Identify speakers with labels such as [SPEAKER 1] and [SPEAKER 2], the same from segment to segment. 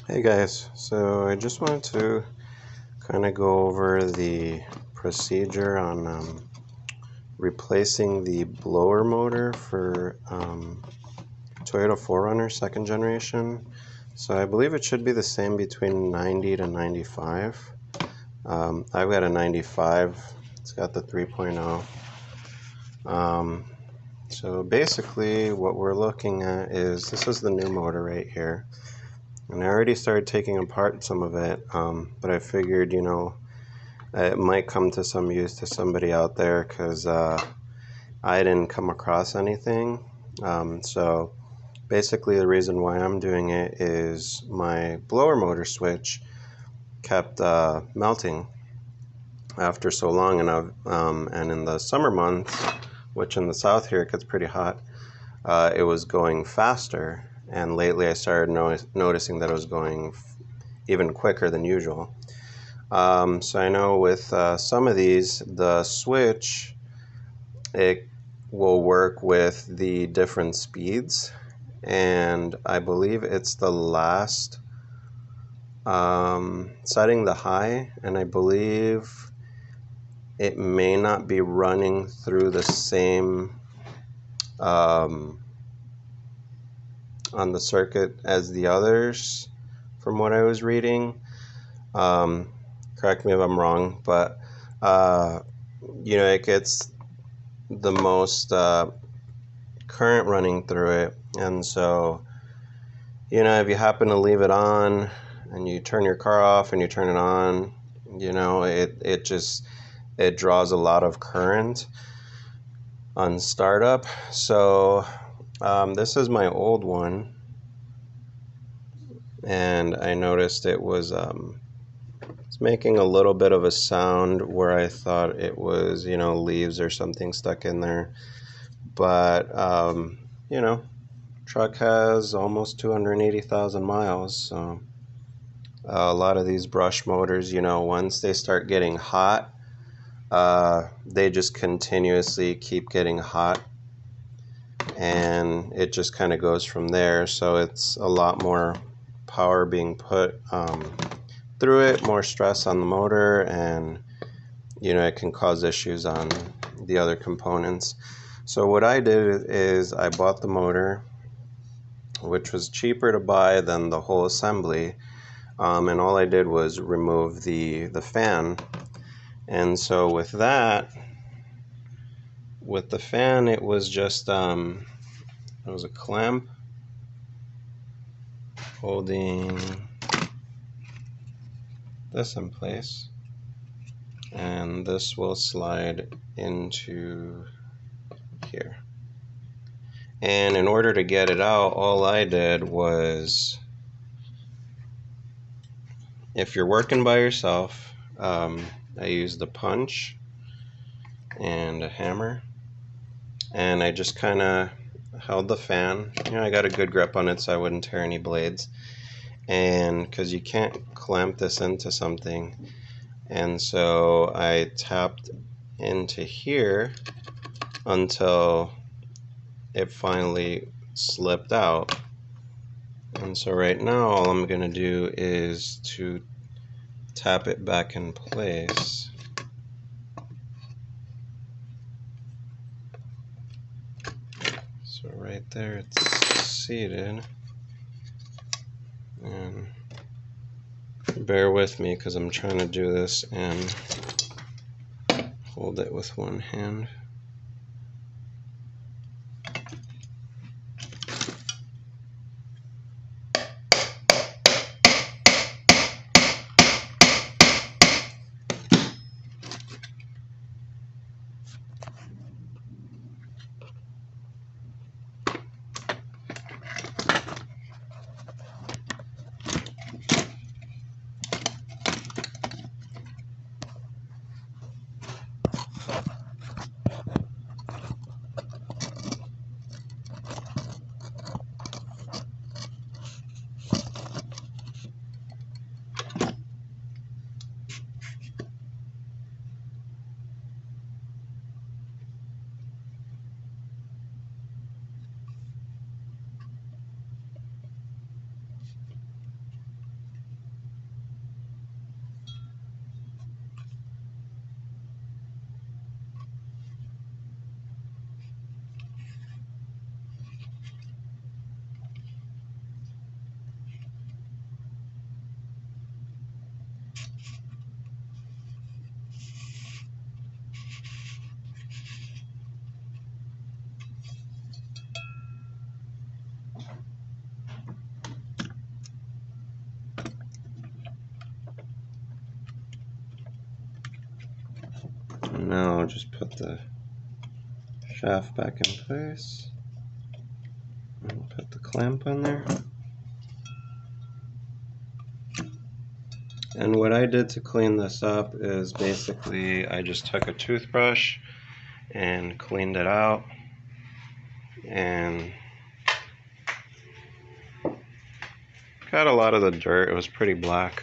[SPEAKER 1] Hey guys, so I just wanted to kind of go over the procedure on replacing the blower motor for Toyota 4Runner second generation. So I believe it should be the same between 90 to 95. I've got a 95, it's got the 3.0. So basically what we're looking at is, this is the new motor right here. And I already started taking apart some of it, but I figured, it might come to some use to somebody out there because I didn't come across anything. So basically the reason why I'm doing it is my blower motor switch kept melting after so long, and in the summer months, which in the south here it gets pretty hot, it was going faster. And lately I started noticing that it was going even quicker than usual. So I know with some of these, the switch, it will work with the different speeds. And I believe it's the last setting the high, and I believe it may not be running through the same on the circuit as the others from what I was reading. Correct me if I'm wrong, but it gets the most current running through it, and so if you happen to leave it on and you turn your car off and you turn it on, it draws a lot of current on startup. So this is my old one, and I noticed it was it's making a little bit of a sound where I thought it was leaves or something stuck in there. But truck has almost 280,000 miles, so a lot of these brush motors, once they start getting hot, they just continuously keep getting hot, and it just kind of goes from there. So it's a lot more power being put through it, more stress on the motor, and it can cause issues on the other components. So what I did is I bought the motor, which was cheaper to buy than the whole assembly, and all I did was remove the fan. And so with the fan, it was just it was a clamp holding this in place, and this will slide into here. And in order to get it out, all I did was, if you're working by yourself, I used a punch and a hammer, and I just kind of held the fan. I got a good grip on it so I wouldn't tear any blades, and because you can't clamp this into something, and so I tapped into here until it finally slipped out. And so right now all I'm going to do is to tap it back in place. So right there it's seated, and bear with me because I'm trying to do this and hold it with one hand. Now I'll just put the shaft back in place and put the clamp on there. And what I did to clean this up is basically I just took a toothbrush and cleaned it out and got a lot of the dirt. It was pretty black.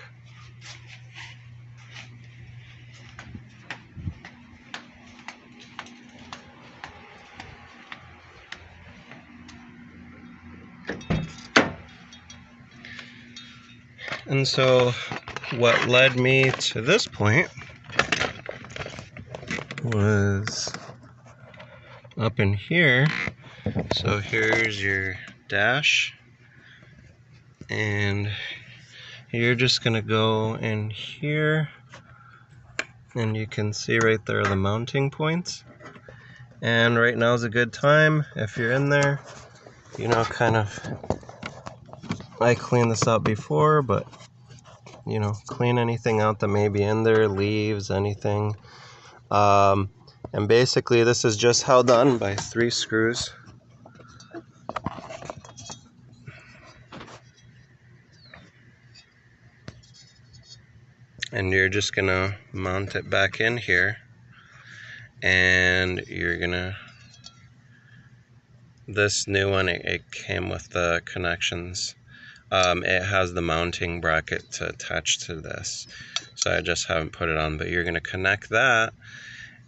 [SPEAKER 1] And so what led me to this point was up in here. So here's your dash, and you're just gonna go in here, and you can see right there the mounting points. And right now is a good time if you're in there, you know, kind of, I cleaned this out before, but you know, clean anything out that may be in there, leaves, anything. And basically this is just held on by 3 screws. And you're just gonna mount it back in here, and you're gonna, this new one, it came with the connections. It has the mounting bracket to attach to this, so I just haven't put it on, but you're gonna connect that,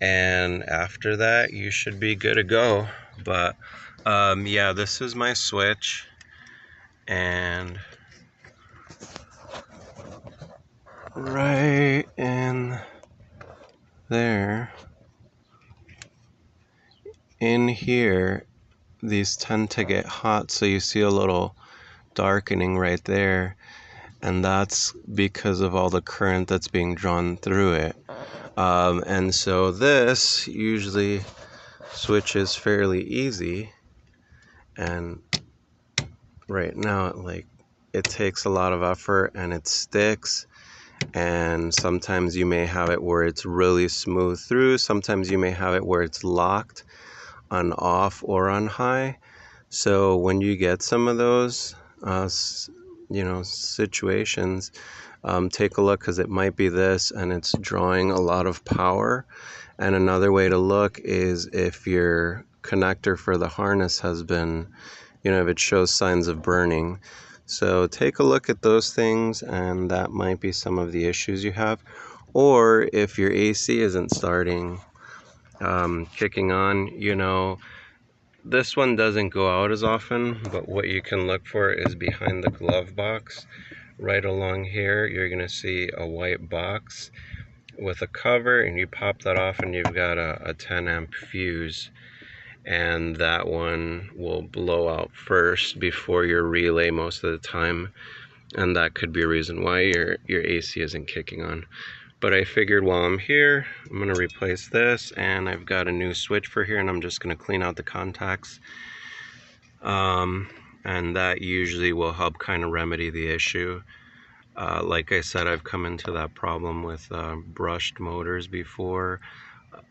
[SPEAKER 1] and after that you should be good to go. But yeah, this is my switch, and right in there, in here, these tend to get hot, so you see a little darkening right there, and that's because of all the current that's being drawn through it. And so this usually switches fairly easy, and right now it takes a lot of effort and it sticks. And sometimes you may have it where it's really smooth through, sometimes you may have it where it's locked on off or on high. So when you get some of those you know, situations, take a look, because it might be this and it's drawing a lot of power. And another way to look is if your connector for the harness has been, you know, if it shows signs of burning. So take a look at those things, and that might be some of the issues you have. Or if your AC isn't starting, kicking on, you know, this one doesn't go out as often, but what you can look for is behind the glove box. Right along here, you're gonna see a white box with a cover, and you pop that off and you've got a 10 amp fuse, and that one will blow out first before your relay most of the time, and that could be a reason why your AC isn't kicking on. But I figured while I'm here, I'm going to replace this, and I've got a new switch for here, and I'm just going to clean out the contacts, and that usually will help kind of remedy the issue. Like I said, I've come into that problem with brushed motors before,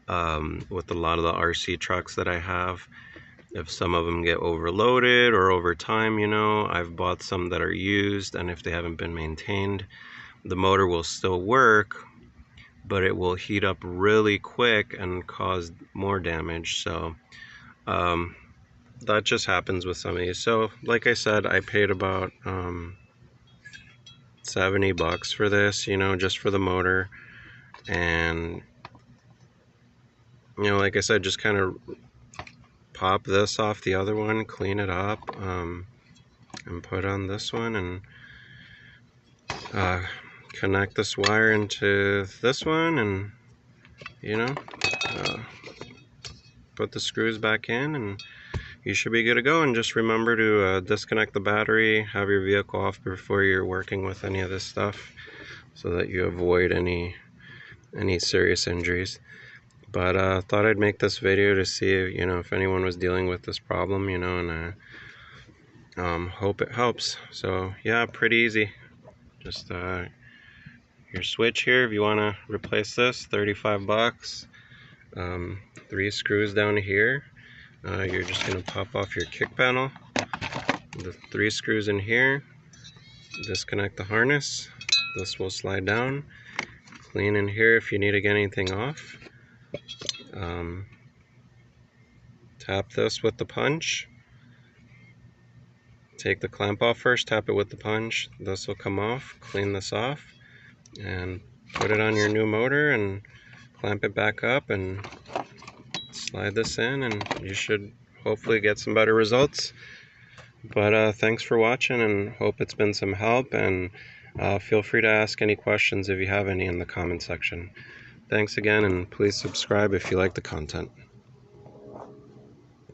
[SPEAKER 1] with a lot of the RC trucks that I have. If some of them get overloaded or over time, you know, I've bought some that are used, and if they haven't been maintained, the motor will still work, but it will heat up really quick and cause more damage. So that just happens with some of these. So like I said, I paid about $70 for this, you know, just for the motor. And you know, like I said, just kind of pop this off the other one, clean it up, and put on this one, and connect this wire into this one, and you know, put the screws back in, and you should be good to go. And just remember to disconnect the battery, have your vehicle off before you're working with any of this stuff. so that you avoid any serious injuries. But thought I'd make this video to see if, if anyone was dealing with this problem, and hope it helps. So yeah, pretty easy. Just your switch here, if you want to replace this, 35 bucks. 3 screws down here. You're just going to pop off your kick panel. The 3 screws in here. Disconnect the harness. This will slide down. Clean in here if you need to get anything off. Tap this with the punch. Take the clamp off first, tap it with the punch. This will come off. Clean this off and put it on your new motor and clamp it back up and slide this in, and you should hopefully get some better results. But thanks for watching, and hope it's been some help, and feel free to ask any questions if you have any in the comment section. Thanks again, and please subscribe if you like the content.